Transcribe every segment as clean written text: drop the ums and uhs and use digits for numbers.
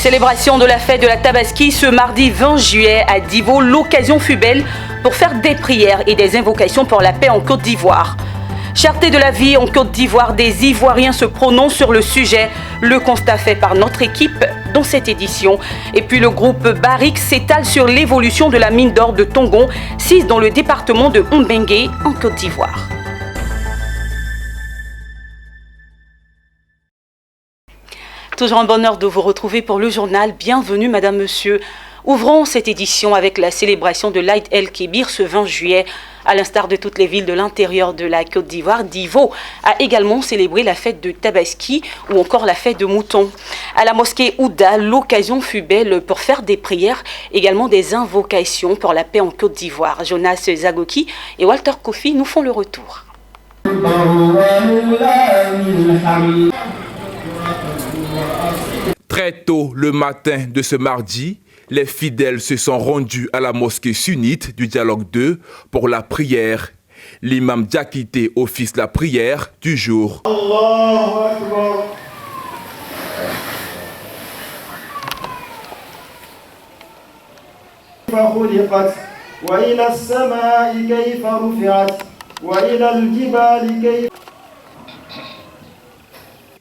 Célébration de la fête de la Tabaski ce mardi 20 juillet à Divo. L'occasion fut belle pour faire des prières et des invocations pour la paix en Côte d'Ivoire. Cherté de la vie en Côte d'Ivoire, des Ivoiriens se prononcent sur le sujet. Le constat fait par notre équipe dans cette édition. Et puis le groupe Barrick s'étale sur l'évolution de la mine d'or de Tongon, 6 dans le département de Mbengue en Côte d'Ivoire. Toujours un bonheur de vous retrouver pour le journal. Bienvenue Madame, Monsieur. Ouvrons cette édition avec la célébration de l'Aïd el-Kébir ce 20 juillet. À l'instar de toutes les villes de l'intérieur de la Côte d'Ivoire, Divo a également célébré la fête de Tabaski ou encore la fête de Mouton. À la mosquée Ouda, l'occasion fut belle pour faire des prières, également des invocations pour la paix en Côte d'Ivoire. Jonas Zagoki et Walter Kofi nous font le retour. Très tôt le matin de ce mardi, les fidèles se sont rendus à la mosquée sunnite du Dialogue 2 pour la prière. L'imam Diakité officie la prière du jour. Allahu Akbar.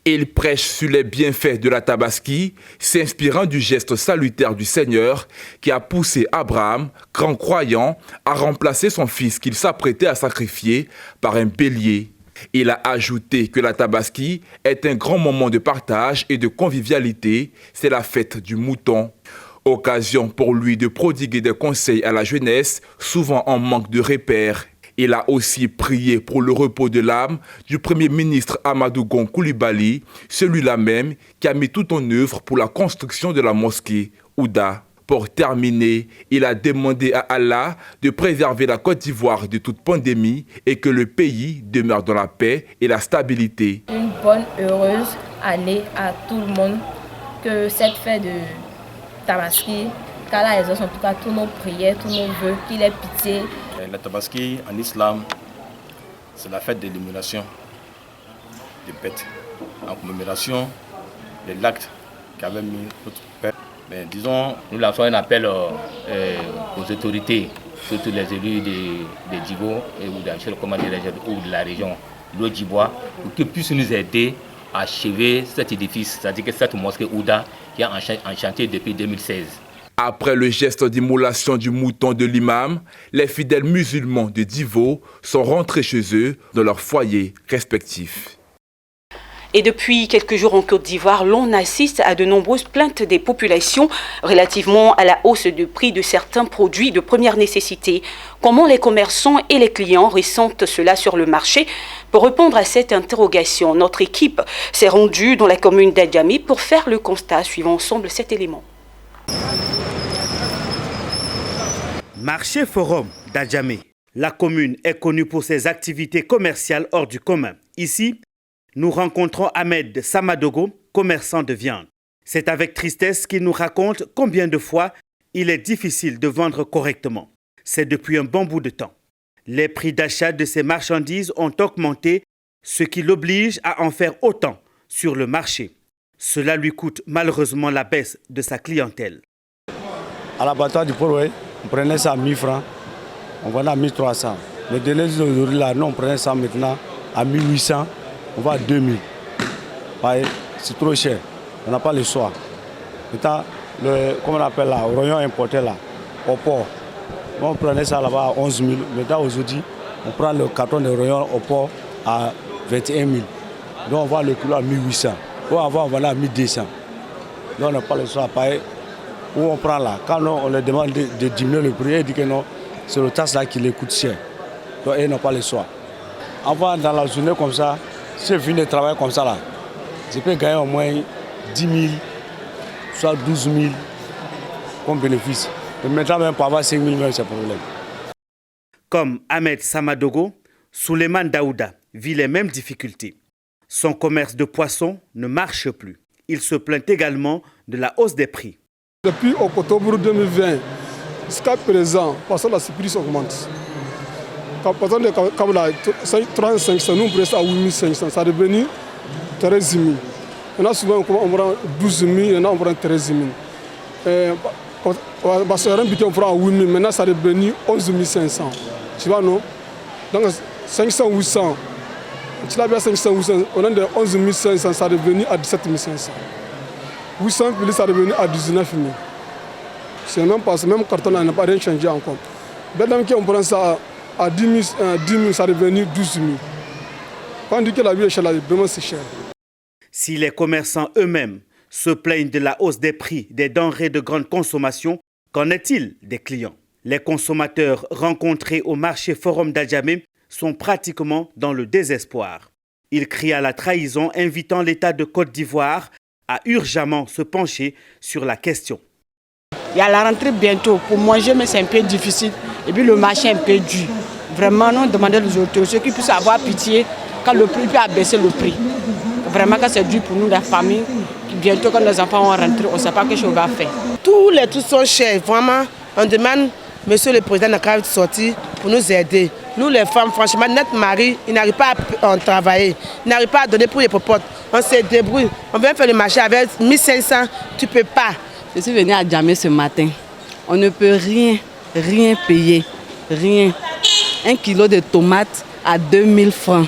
Il prêche sur les bienfaits de la Tabaski, s'inspirant du geste salutaire du Seigneur qui a poussé Abraham, grand croyant, à remplacer son fils qu'il s'apprêtait à sacrifier par un bélier. Il a ajouté que la Tabaski est un grand moment de partage et de convivialité, c'est la fête du mouton. Occasion pour lui de prodiguer des conseils à la jeunesse, souvent en manque de repères. Il a aussi prié pour le repos de l'âme du Premier ministre Amadou Gon Coulibaly, celui-là même qui a mis tout en œuvre pour la construction de la mosquée Ouda. Pour terminer, il a demandé à Allah de préserver la Côte d'Ivoire de toute pandémie et que le pays demeure dans la paix et la stabilité. Une bonne, heureuse année à tout le monde, que cette fête de Tabaski, qu'Allah exauce en tout cas tous nos prières, tous nos vœux, qu'il ait pitié. La Tabaski en islam, c'est la fête de l'immolation des bêtes. En commémoration de l'acte qu'avait mis notre père. Mais disons, nous lançons un appel aux autorités, surtout les élus de Divo ou de la région l'Odjibois, pour qu'ils puissent nous aider à achever cet édifice, c'est-à-dire que cette mosquée Ouda qui est en chantier depuis 2016. Après le geste d'immolation du mouton de l'imam, les fidèles musulmans de Divo sont rentrés chez eux dans leurs foyers respectifs. Et depuis quelques jours en Côte d'Ivoire, l'on assiste à de nombreuses plaintes des populations relativement à la hausse de prix de certains produits de première nécessité. Comment les commerçants et les clients ressentent cela sur le marché? Pour répondre à cette interrogation, notre équipe s'est rendue dans la commune d'Adjamé pour faire le constat. Suivons ensemble cet élément. Marché Forum d'Adjamé. La commune est connue pour ses activités commerciales hors du commun. Ici, nous rencontrons Ahmed Samadogo, commerçant de viande. C'est avec tristesse qu'il nous raconte combien de fois il est difficile de vendre correctement. C'est depuis un bon bout de temps. Les prix d'achat de ces marchandises ont augmenté, ce qui l'oblige à en faire autant sur le marché. Cela lui coûte malheureusement la baisse de sa clientèle. À l'abattoir du Port, on prenait ça à 1000 francs, on vendait à 1300. Le délai d'aujourd'hui, là, nous, on prenait ça maintenant à 1800, on va à 2000. C'est trop cher, on n'a pas le choix. Maintenant, comment on appelle là, le rognon importé là, au port, on prenait ça là-bas à 11 000. Maintenant, aujourd'hui, on prend le carton de rognon au port à 21 000. Donc, on vend le kilo à 1800. Ou avant, on vendait à 1200. Donc, on n'a pas le choix. Où on prend là, quand on leur demande de diminuer le prix, ils disent que non, c'est le taxe là qui les coûte cher. Donc ils n'ont pas le choix. Avant, dans la journée comme ça, si je finis de travailler comme ça là, je peux gagner au moins 10 000, soit 12 000 comme bénéfice. Et maintenant, même pour avoir 5 000, c'est un problème. Comme Ahmed Samadogo, Souleymane Daouda vit les mêmes difficultés. Son commerce de poissons ne marche plus. Il se plaint également de la hausse des prix. Depuis octobre 2020 jusqu'à présent, parce que la prix augmente. Quand on a 3500, nous on presse à 8500, ça est devenu 13 000. Il y en a souvent, on prend 12 000, il y en a, on prend 13 000. Parce qu'un budget, on prend 8 000, maintenant, ça est devenu 11 500. Tu vois, non? Donc, 500, 800. Tu l'as bien 500, 800, on a de 11 500, ça est devenu à 17 500. 800, ça est devenu à 19 000. C'est même pas, ce même carton-là n'a pas rien changé encore. Maintenant qu'on prend ça à 10 000, ça est devenu 12 000. Quand on dit que la vie est chère, vraiment c'est cher. Si les commerçants eux-mêmes se plaignent de la hausse des prix des denrées de grande consommation, qu'en est-il des clients? Les consommateurs rencontrés au marché Forum d'Adjamé sont pratiquement dans le désespoir. Ils crient à la trahison, invitant l'État de Côte d'Ivoire à urgemment se pencher sur la question. Il y a la rentrée bientôt. Pour manger, mais c'est un peu difficile. Et puis le marché est un peu dur. Vraiment, nous demandons aux autorités qu'ils puissent avoir pitié quand le prix peut abaisser le prix. Vraiment, quand c'est dur pour nous, la famille, bientôt quand nos enfants vont rentrer, on ne sait pas ce qu'on va faire. Tous les trucs sont chers. Vraiment, on demande, monsieur le président, de sortir pour nous aider. Nous, les femmes, franchement, notre mari, il n'arrive pas à travailler. Il n'arrive pas à donner pour les popotes. On se débrouille. On vient faire le marché avec 1500, tu ne peux pas. Je suis venue à Djamé ce matin. On ne peut rien payer. Rien. 1 kilo de tomates à 2000 francs.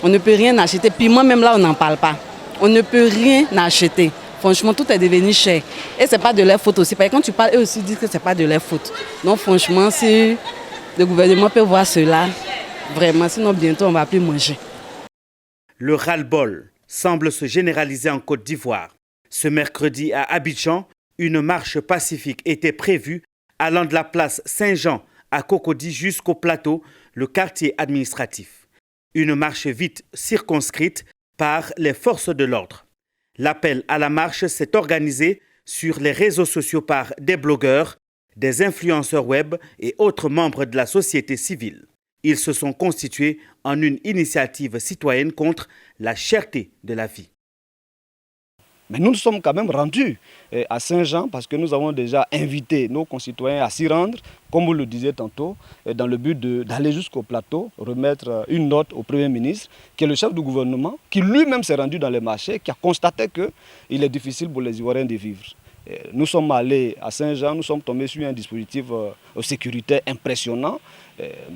On ne peut rien acheter. Puis moi-même là, on n'en parle pas. On ne peut rien acheter. Franchement, tout est devenu cher. Et ce n'est pas de leur faute aussi. Parce que quand tu parles, eux aussi disent que ce n'est pas de leur faute. Donc franchement, si le gouvernement peut voir cela, vraiment, sinon bientôt on ne va plus manger. Le ras-le-bol semble se généraliser en Côte d'Ivoire. Ce mercredi à Abidjan, une marche pacifique était prévue allant de la place Saint-Jean à Cocody jusqu'au plateau, le quartier administratif. Une marche vite circonscrite par les forces de l'ordre. L'appel à la marche s'est organisé sur les réseaux sociaux par des blogueurs, des influenceurs web et autres membres de la société civile. Ils se sont constitués en une initiative citoyenne contre la cherté de la vie. Mais nous nous sommes quand même rendus à Saint-Jean parce que nous avons déjà invité nos concitoyens à s'y rendre, comme vous le disiez tantôt, dans le but d'aller jusqu'au plateau, remettre une note au Premier ministre, qui est le chef du gouvernement, qui lui-même s'est rendu dans les marchés, qui a constaté qu'il est difficile pour les Ivoiriens de vivre. Nous sommes allés à Saint-Jean, nous sommes tombés sur un dispositif sécuritaire impressionnant,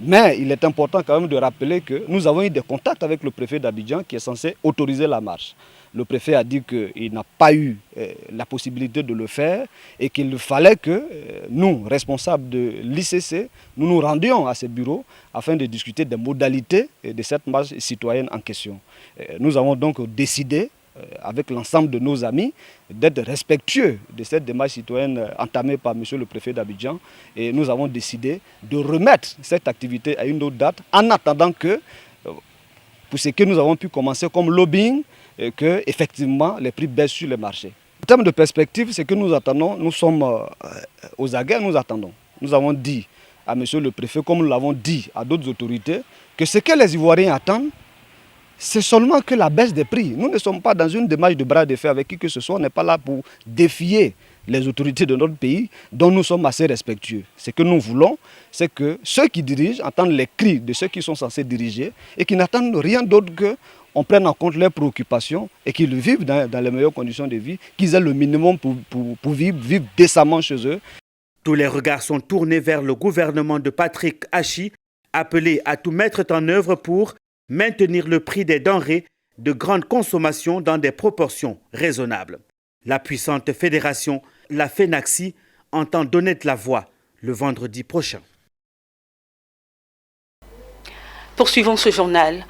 mais il est important quand même de rappeler que nous avons eu des contacts avec le préfet d'Abidjan qui est censé autoriser la marche. Le préfet a dit qu'il n'a pas eu la possibilité de le faire et qu'il fallait que nous, responsables de l'ICC, nous nous rendions à ces bureaux afin de discuter des modalités de cette marche citoyenne en question. Nous avons donc décidé, avec l'ensemble de nos amis, d'être respectueux de cette démarche citoyenne entamée par M. le préfet d'Abidjan. Et nous avons décidé de remettre cette activité à une autre date en attendant que, pour ce que nous avons pu commencer comme lobbying, que effectivement les prix baissent sur les marchés. En termes de perspective, c'est que nous attendons, nous sommes aux aguets, nous attendons. Nous avons dit à M. le préfet, comme nous l'avons dit à d'autres autorités, que ce que les Ivoiriens attendent, c'est seulement que la baisse des prix. Nous ne sommes pas dans une démarche de bras de fer avec qui que ce soit, on n'est pas là pour défier les autorités de notre pays, dont nous sommes assez respectueux. Ce que nous voulons, c'est que ceux qui dirigent entendent les cris de ceux qui sont censés diriger et qui n'attendent rien d'autre que on prenne en compte leurs préoccupations et qu'ils vivent dans les meilleures conditions de vie, qu'ils aient le minimum pour vivre décemment chez eux. Tous les regards sont tournés vers le gouvernement de Patrick Hachi, appelé à tout mettre en œuvre pour maintenir le prix des denrées de grande consommation dans des proportions raisonnables. La puissante fédération, la FENAXI, entend donner de la voix le vendredi prochain. Poursuivons ce journal.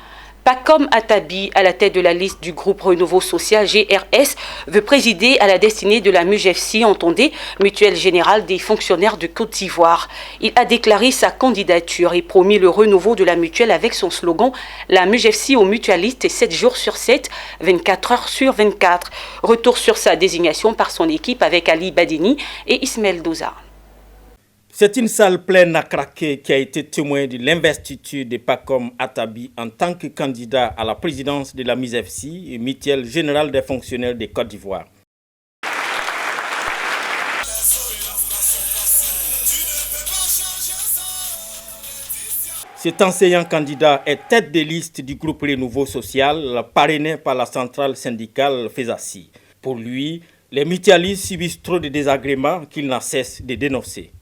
Pacom Atabi, à la tête de la liste du groupe Renouveau Social GRS, veut présider à la destinée de la MUGFC, entendez, Mutuelle Générale des Fonctionnaires de Côte d'Ivoire. Il a déclaré sa candidature et promis le renouveau de la mutuelle avec son slogan « La MUGFC aux mutualistes 7 jours sur 7, 24 heures sur 24 ». Retour sur sa désignation par son équipe avec Ali Badini et Ismaël Doza. C'est une salle pleine à craquer qui a été témoin de l'investiture de Pacom Atabi en tant que candidat à la présidence de la MUGFC, Mutuelle Générale des Fonctionnaires de Côte d'Ivoire. Cet enseignant candidat est tête de liste du groupe Renouveau Social, parrainé par la centrale syndicale FESACI. Pour lui, les mutualistes subissent trop de désagréments qu'il n'a cesse de dénoncer.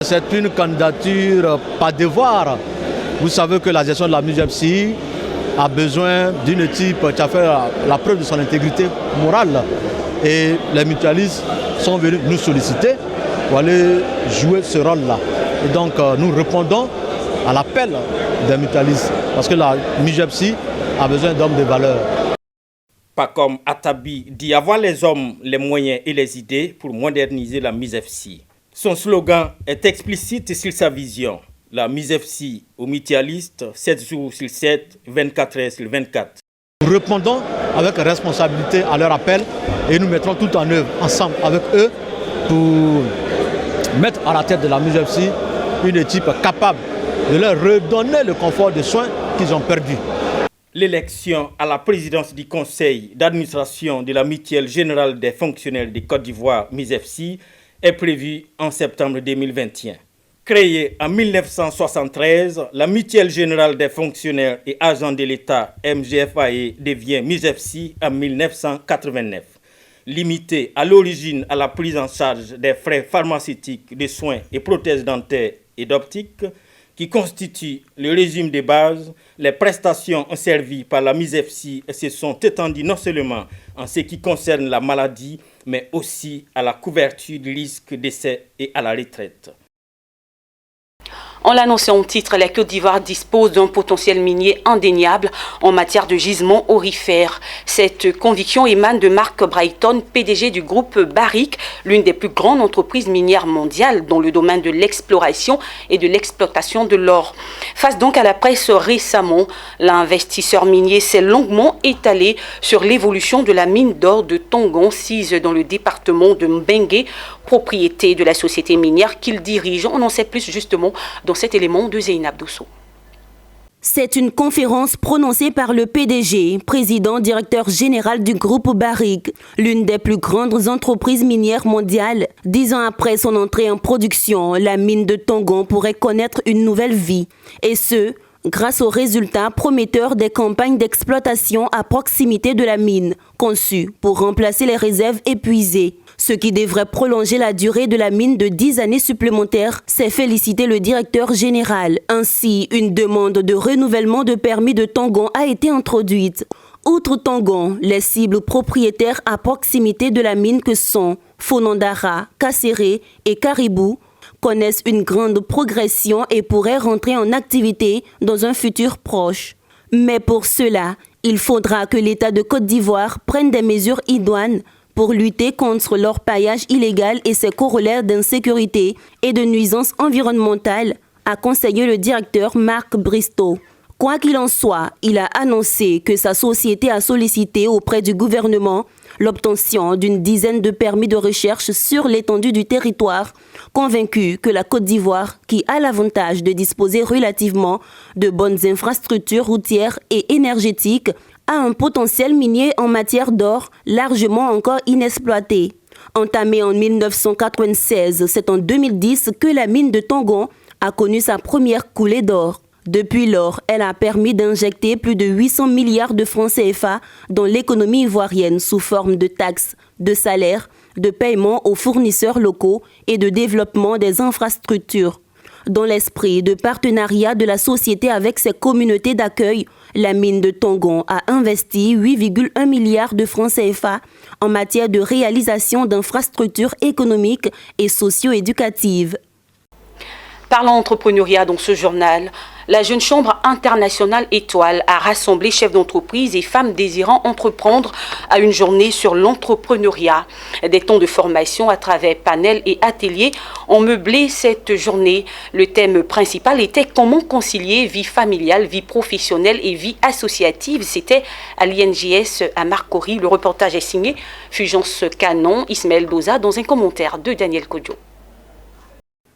C'est une candidature par devoir. Vous savez que la gestion de la MUJEPSI a besoin d'une équipe qui a fait la preuve de son intégrité morale. Et les mutualistes sont venus nous solliciter pour aller jouer ce rôle-là. Et donc nous répondons à l'appel des mutualistes parce que la MUJEPSI a besoin d'hommes de valeur. Pacom Atabi dit avoir les hommes, les moyens et les idées pour moderniser la MUJEPSI. Son slogan est explicite sur sa vision. La MUJEPSI aux mutualistes, 7 jours sur 7, 24 heures sur 24. Nous répondons avec responsabilité à leur appel et nous mettrons tout en œuvre ensemble avec eux pour mettre à la tête de la MUJEPSI une équipe capable de leur redonner le confort de soins qu'ils ont perdu. L'élection à la présidence du conseil d'administration de la Mutuelle générale des fonctionnaires de Côte d'Ivoire, MUJEPSI, est prévue en septembre 2021. Créée en 1973, la Mutuelle générale des fonctionnaires et agents de l'État, MGFAE, devient MUJEPSI en 1989. Limitée à l'origine à la prise en charge des frais pharmaceutiques, de soins et prothèses dentaires et d'optique, qui constituent le régime de base, les prestations servies par la MUJEPSI se sont étendues non seulement en ce qui concerne la maladie, mais aussi à la couverture du risque d'essai et à la retraite. On l'annonçait en titre, la Côte d'Ivoire dispose d'un potentiel minier indéniable en matière de gisements aurifères. Cette conviction émane de Mark Brighton, PDG du groupe Barrick, l'une des plus grandes entreprises minières mondiales dans le domaine de l'exploration et de l'exploitation de l'or. Face donc à la presse récemment, l'investisseur minier s'est longuement étalé sur l'évolution de la mine d'or de Tongon, sise dans le département de Mbengue, propriété de la société minière qu'il dirige. On en sait plus justement dans cet élément de Zeynab Dousso. C'est une conférence prononcée par le PDG, président directeur général du groupe Barrick, l'une des plus grandes entreprises minières mondiales. 10 ans après son entrée en production, la mine de Tongon pourrait connaître une nouvelle vie. Et ce, grâce aux résultats prometteurs des campagnes d'exploitation à proximité de la mine, conçues pour remplacer les réserves épuisées. Ce qui devrait prolonger la durée de la mine de 10 années supplémentaires, s'est félicité le directeur général. Ainsi, une demande de renouvellement de permis de Tongon a été introduite. Outre Tongon, les cibles propriétaires à proximité de la mine que sont Fonandara, Kasséré et Caribou connaissent une grande progression et pourraient rentrer en activité dans un futur proche. Mais pour cela, il faudra que l'État de Côte d'Ivoire prenne des mesures idoines pour lutter contre l'orpaillage illégal et ses corollaires d'insécurité et de nuisances environnementales, a conseillé le directeur Marc Bristow. Quoi qu'il en soit, il a annoncé que sa société a sollicité auprès du gouvernement l'obtention d'une dizaine de permis de recherche sur l'étendue du territoire, convaincu que la Côte d'Ivoire, qui a l'avantage de disposer relativement de bonnes infrastructures routières et énergétiques, a un potentiel minier en matière d'or largement encore inexploité. Entamée en 1996, c'est en 2010 que la mine de Tongon a connu sa première coulée d'or. Depuis lors, elle a permis d'injecter plus de 800 milliards de francs CFA dans l'économie ivoirienne sous forme de taxes, de salaires, de paiements aux fournisseurs locaux et de développement des infrastructures. Dans l'esprit de partenariat de la société avec ses communautés d'accueil, la mine de Tongon a investi 8,1 milliards de francs CFA en matière de réalisation d'infrastructures économiques et socio-éducatives. Parlant entrepreneuriat dans ce journal, la Jeune Chambre internationale Étoile a rassemblé chefs d'entreprise et femmes désirant entreprendre à une journée sur l'entrepreneuriat. Des temps de formation à travers panels et ateliers ont meublé cette journée. Le thème principal était comment concilier vie familiale, vie professionnelle et vie associative. C'était à l'INJS à Marcory. Le reportage est signé Fulgence Canon, Ismaël Doza dans un commentaire de Daniel Kodjo.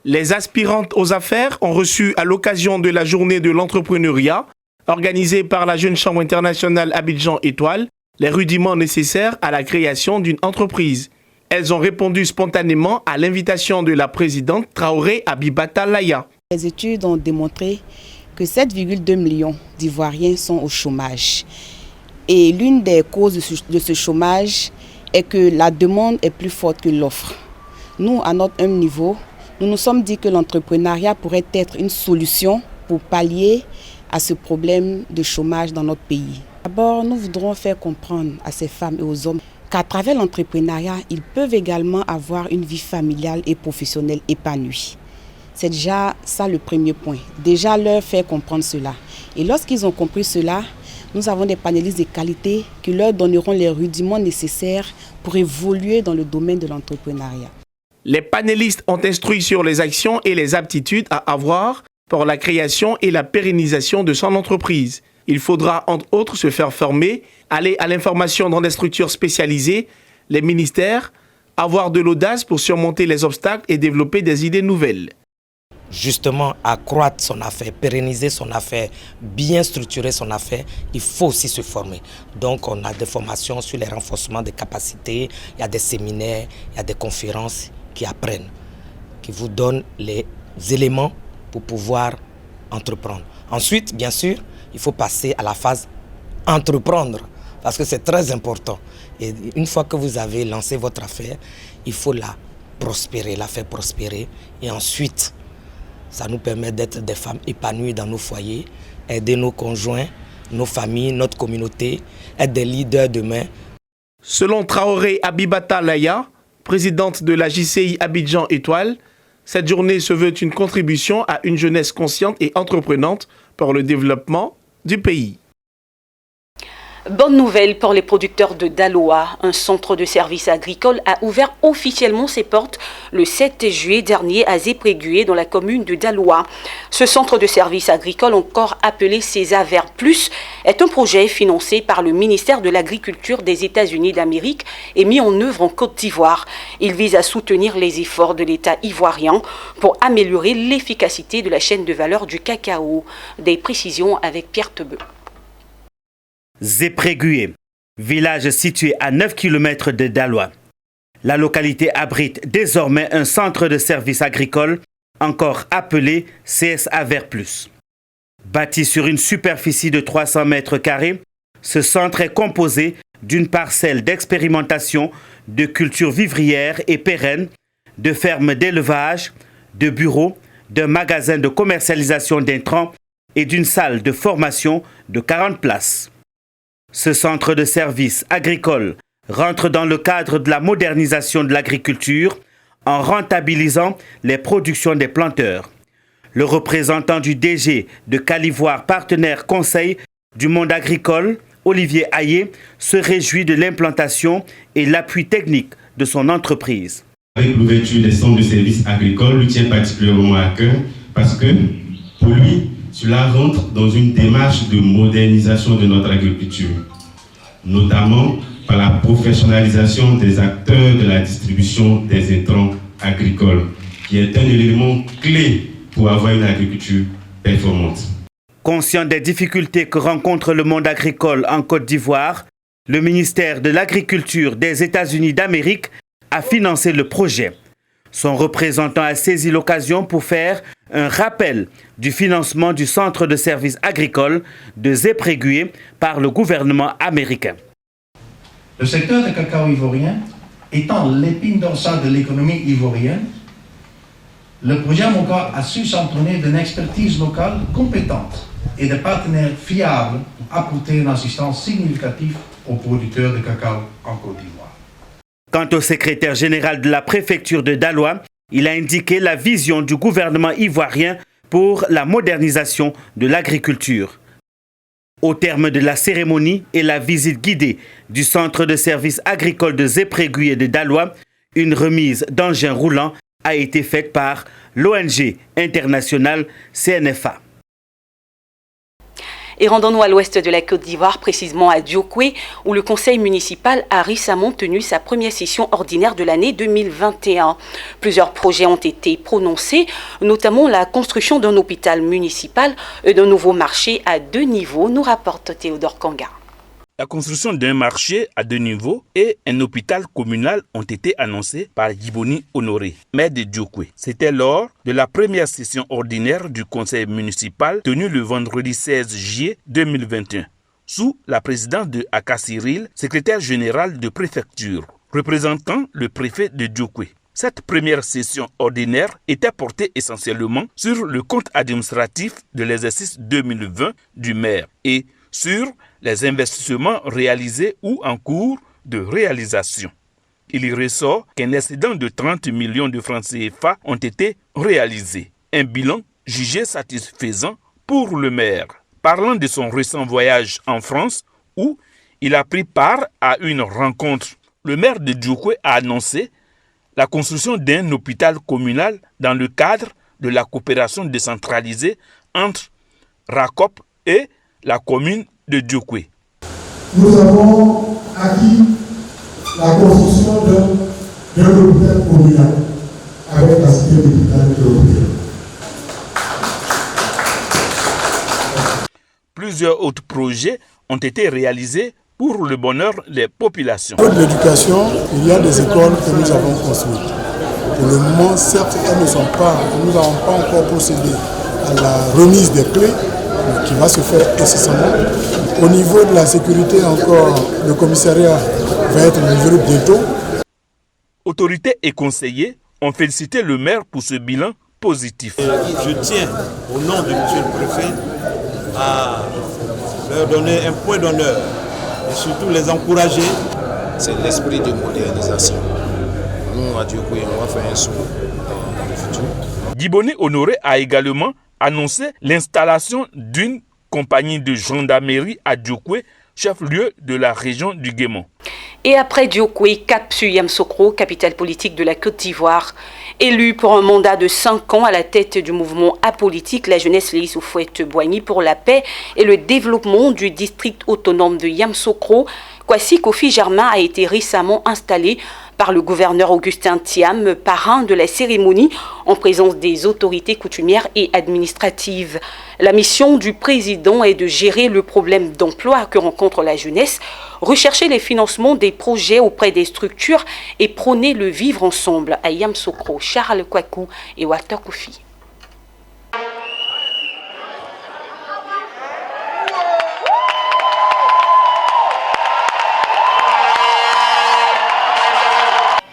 Les aspirantes aux affaires ont reçu à l'occasion de la journée de l'entrepreneuriat, organisée par la Jeune Chambre internationale Abidjan Étoile, les rudiments nécessaires à la création d'une entreprise. Elles ont répondu spontanément à l'invitation de la présidente Traoré Abibata Laya. Les études ont démontré que 7,2 millions d'Ivoiriens sont au chômage. Et l'une des causes de ce chômage est que la demande est plus forte que l'offre. Nous, à notre humble niveau, nous nous sommes dit que l'entrepreneuriat pourrait être une solution pour pallier à ce problème de chômage dans notre pays. D'abord, nous voudrons faire comprendre à ces femmes et aux hommes qu'à travers l'entrepreneuriat, ils peuvent également avoir une vie familiale et professionnelle épanouie. C'est déjà ça le premier point, déjà leur faire comprendre cela. Et lorsqu'ils ont compris cela, nous avons des panélistes de qualité qui leur donneront les rudiments nécessaires pour évoluer dans le domaine de l'entrepreneuriat. Les panélistes ont instruit sur les actions et les aptitudes à avoir pour la création et la pérennisation de son entreprise. Il faudra, entre autres, se faire former, aller à l'information dans des structures spécialisées, les ministères, avoir de l'audace pour surmonter les obstacles et développer des idées nouvelles. Justement, accroître son affaire, pérenniser son affaire, bien structurer son affaire, il faut aussi se former. Donc, on a des formations sur les renforcements des capacités, il y a des séminaires, il y a des conférences qui apprennent, qui vous donnent les éléments pour pouvoir entreprendre. Ensuite, bien sûr, il faut passer à la phase entreprendre, parce que c'est très important. Et une fois que vous avez lancé votre affaire, il faut la faire prospérer. Et ensuite, ça nous permet d'être des femmes épanouies dans nos foyers, aider nos conjoints, nos familles, notre communauté, être des leaders demain. Selon Traoré Abibata Laya, présidente de la JCI Abidjan Étoile, cette journée se veut une contribution à une jeunesse consciente et entreprenante pour le développement du pays. Bonne nouvelle pour les producteurs de Daloa. Un centre de services agricoles a ouvert officiellement ses portes le 7 juillet dernier à Zépréguyé dans la commune de Daloa. Ce centre de services agricoles, encore appelé César Vert Plus, est un projet financé par le ministère de l'Agriculture des États-Unis d'Amérique et mis en œuvre en Côte d'Ivoire. Il vise à soutenir les efforts de l'État ivoirien pour améliorer l'efficacité de la chaîne de valeur du cacao. Des précisions avec Pierre Tebeu. Zépréguyé, village situé à 9 km de Daloa. La localité abrite désormais un centre de services agricoles, encore appelé CSA Vert Plus. Bâti sur une superficie de 300 mètres carrés, ce centre est composé d'une parcelle d'expérimentation de cultures vivrières et pérennes, de fermes d'élevage, de bureaux, d'un magasin de commercialisation d'intrants et d'une salle de formation de 40 places. Ce centre de services agricoles rentre dans le cadre de la modernisation de l'agriculture en rentabilisant les productions des planteurs. Le représentant du DG de Calivoire, partenaire conseil du monde agricole, Olivier Hayé, se réjouit de l'implantation et l'appui technique de son entreprise. Avec l'ouverture des centres de services agricoles, lui tient particulièrement à cœur parce que pour lui, cela rentre dans une démarche de modernisation de notre agriculture, notamment par la professionnalisation des acteurs de la distribution des intrants agricoles, qui est un élément clé pour avoir une agriculture performante. Conscient des difficultés que rencontre le monde agricole en Côte d'Ivoire, le ministère de l'Agriculture des États-Unis d'Amérique a financé le projet. Son représentant a saisi l'occasion pour faire un rappel du financement du centre de services agricoles de Zépréguyé par le gouvernement américain. Le secteur du cacao ivoirien étant l'épine dorsale de l'économie ivoirienne, le projet MOCA a su s'entonner d'une expertise locale compétente et de partenaires fiables pour apporter une assistance significative aux producteurs de cacao en Côte d'Ivoire. Quant au secrétaire général de la préfecture de Daloa, il a indiqué la vision du gouvernement ivoirien pour la modernisation de l'agriculture. Au terme de la cérémonie et la visite guidée du centre de services agricoles de Zépréguyé de Daloa, une remise d'engins roulants a été faite par l'ONG internationale CNFA. Et rendons-nous à l'ouest de la Côte d'Ivoire, précisément à Diokwe, où le conseil municipal a récemment tenu sa première session ordinaire de l'année 2021. Plusieurs projets ont été prononcés, notamment la construction d'un hôpital municipal et d'un nouveau marché à 2 niveaux, nous rapporte Théodore Kanga. La construction d'un marché à 2 niveaux et un hôpital communal ont été annoncés par Djiboni Honoré, maire de Djokwe. C'était lors de la première session ordinaire du conseil municipal tenue le vendredi 16 juillet 2021, sous la présidence de Aka Cyril, secrétaire général de préfecture, représentant le préfet de Djokwe. Cette première session ordinaire était portée essentiellement sur le compte administratif de l'exercice 2020 du maire et sur les investissements réalisés ou en cours de réalisation. Il y ressort qu'un excédent de 30 millions de francs CFA ont été réalisés. Un bilan jugé satisfaisant pour le maire. Parlant de son récent voyage en France où il a pris part à une rencontre, le maire de Djokwe a annoncé la construction d'un hôpital communal dans le cadre de la coopération décentralisée entre RACOP et la commune de Djokwe. Nous avons acquis la construction d'un hôpital communal avec la cité d'hôpital de l'hôpital. Plusieurs autres projets ont été réalisés pour le bonheur des populations. Pour l'éducation, il y a des écoles que nous avons construites. Pour le moment, certes, nous n'avons pas encore procédé à la remise des clés, qui va se faire incessamment. Au niveau de la sécurité encore, le commissariat va être livré bientôt. Autorités et conseillers ont félicité le maire pour ce bilan positif. Je tiens, au nom de M. le préfet, à leur donner un point d'honneur et surtout les encourager. C'est l'esprit de modernisation. Nous, à Djokwe, on va faire un saut dans le futur. Djiboni Honoré a également annoncé l'installation d'une compagnie de gendarmerie à Djokwe, chef-lieu de la région du Guémon. Et après Djokwe, cap sur Yamoussoukro, capitale politique de la Côte d'Ivoire. Élu pour un mandat de 5 ans à la tête du mouvement apolitique La Jeunesse Léis Houphouët-Boigny pour la paix et le développement du district autonome de Yamoussoukro, Kwasi Kofi Germain a été récemment installé par le gouverneur Augustin Thiam, parrain de la cérémonie, en présence des autorités coutumières et administratives. La mission du président est de gérer le problème d'emploi que rencontre la jeunesse, rechercher les financements des projets auprès des structures et prôner le vivre ensemble à Yamoussoukro. Charles Kwaku et Walter Kofi.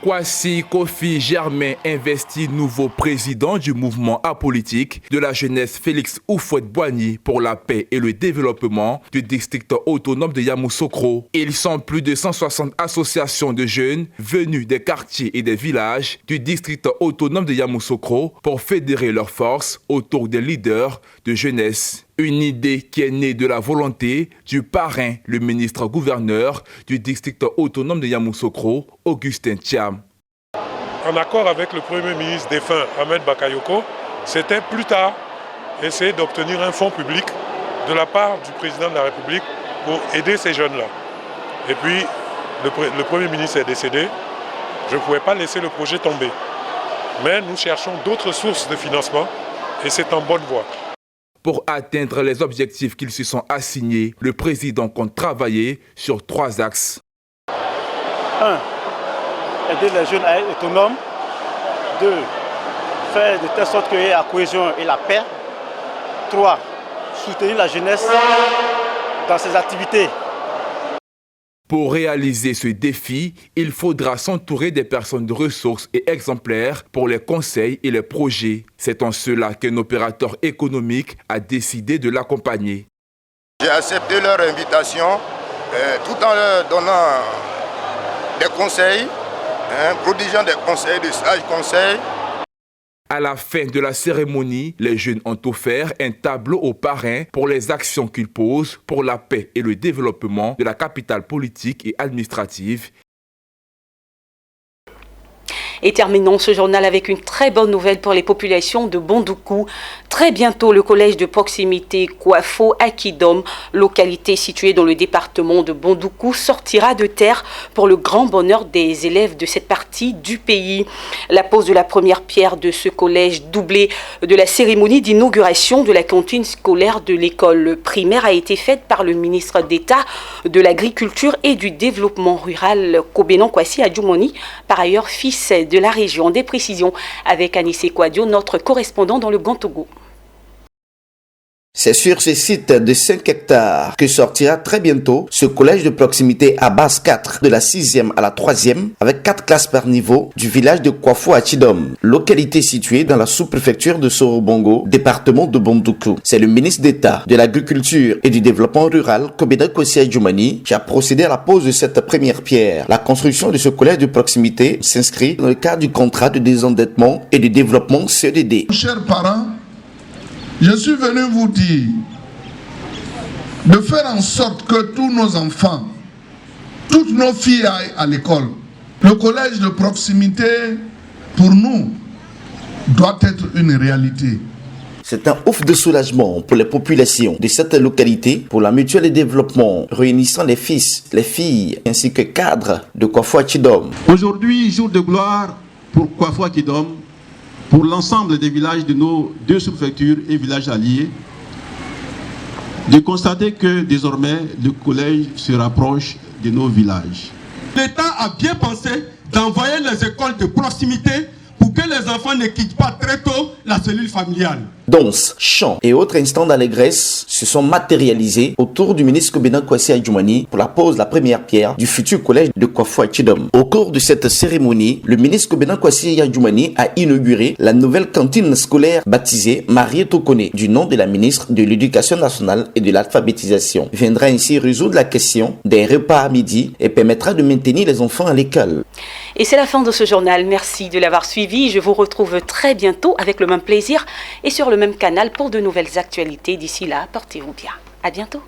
Kwasi Kofi Germain investi nouveau président du mouvement apolitique de la jeunesse Félix Houphouët-Boigny pour la paix et le développement du district autonome de Yamoussoukro. Ils sont plus de 160 associations de jeunes venus des quartiers et des villages du district autonome de Yamoussoukro pour fédérer leurs forces autour des leaders de jeunesse. Une idée qui est née de la volonté du parrain, le ministre-gouverneur du district autonome de Yamoussoukro, Augustin Thiam. En accord avec le Premier ministre défunt Ahmed Bakayoko, c'était plus tard essayer d'obtenir un fonds public de la part du président de la République pour aider ces jeunes-là. Et puis, le Premier ministre est décédé, je ne pouvais pas laisser le projet tomber. Mais nous cherchons d'autres sources de financement et c'est en bonne voie. Pour atteindre les objectifs qu'ils se sont assignés, le président compte travailler sur 3 axes. 1. Aider les jeunes à être autonomes. 2. Faire de telle sorte qu'il y ait la cohésion et la paix. 3. Soutenir la jeunesse dans ses activités. Pour réaliser ce défi, il faudra s'entourer des personnes de ressources et exemplaires pour les conseils et les projets. C'est en cela qu'un opérateur économique a décidé de l'accompagner. J'ai accepté leur invitation tout en leur donnant des conseils, prodiguant des conseils, des sages conseils. À la fin de la cérémonie, les jeunes ont offert un tableau aux parrains pour les actions qu'ils posent pour la paix et le développement de la capitale politique et administrative. Et terminons ce journal avec une très bonne nouvelle pour les populations de Bondoukou. Très bientôt, le collège de proximité Kouafo Akidom, localité située dans le département de Bondoukou, sortira de terre pour le grand bonheur des élèves de cette partie du pays. La pose de la première pierre de ce collège, doublée de la cérémonie d'inauguration de la cantine scolaire de l'école primaire, a été faite par le ministre d'État de l'Agriculture et du Développement rural, Kobenon Kwasi Adjoumoni, par ailleurs fils de la région. Des précisions avec Anissé Kouadio, notre correspondant dans le Grand Togo. C'est sur ce site de 5 hectares que sortira très bientôt ce collège de proximité à base 4 de la 6e à la 3e avec 4 classes par niveau du village de Kouafo Achidom, localité située dans la sous-préfecture de Sorobongo, département de Bondoukou. C'est le ministre d'État de l'Agriculture et du Développement rural, Kobenon Kwasi Adjoumoni, qui a procédé à la pose de cette première pierre. La construction de ce collège de proximité s'inscrit dans le cadre du contrat de désendettement et de développement CDD. Chers parents, je suis venu vous dire de faire en sorte que tous nos enfants, toutes nos filles aillent à l'école. Le collège de proximité, pour nous, doit être une réalité. C'est un ouf de soulagement pour les populations de cette localité pour la mutuelle de développement réunissant les fils, les filles ainsi que cadres de Kouafo Achidom. Aujourd'hui, jour de gloire pour Kouafo Achidom, pour l'ensemble des villages de nos 2 sous-préfectures et villages alliés, de constater que désormais le collège se rapproche de nos villages. L'État a bien pensé d'envoyer les écoles de proximité pour que les enfants ne quittent pas très tôt la cellule familiale. Danses, chants et autres instants d'allégresse se sont matérialisés autour du ministre Kobenon Kwasi Adjoumoni pour la pose de la première pierre du futur collège de Kouafo Achidom. Au cours de cette cérémonie, le ministre Kobenon Kwasi Adjoumoni a inauguré la nouvelle cantine scolaire baptisée Marie Tokone du nom de la ministre de l'Éducation nationale et de l'alphabétisation. Viendra ainsi résoudre la question des repas à midi et permettra de maintenir les enfants à l'école. Et c'est la fin de ce journal. Merci de l'avoir suivi. Je vous retrouve très bientôt avec le même plaisir et sur le même canal pour de nouvelles actualités. D'ici là, portez-vous bien. À bientôt.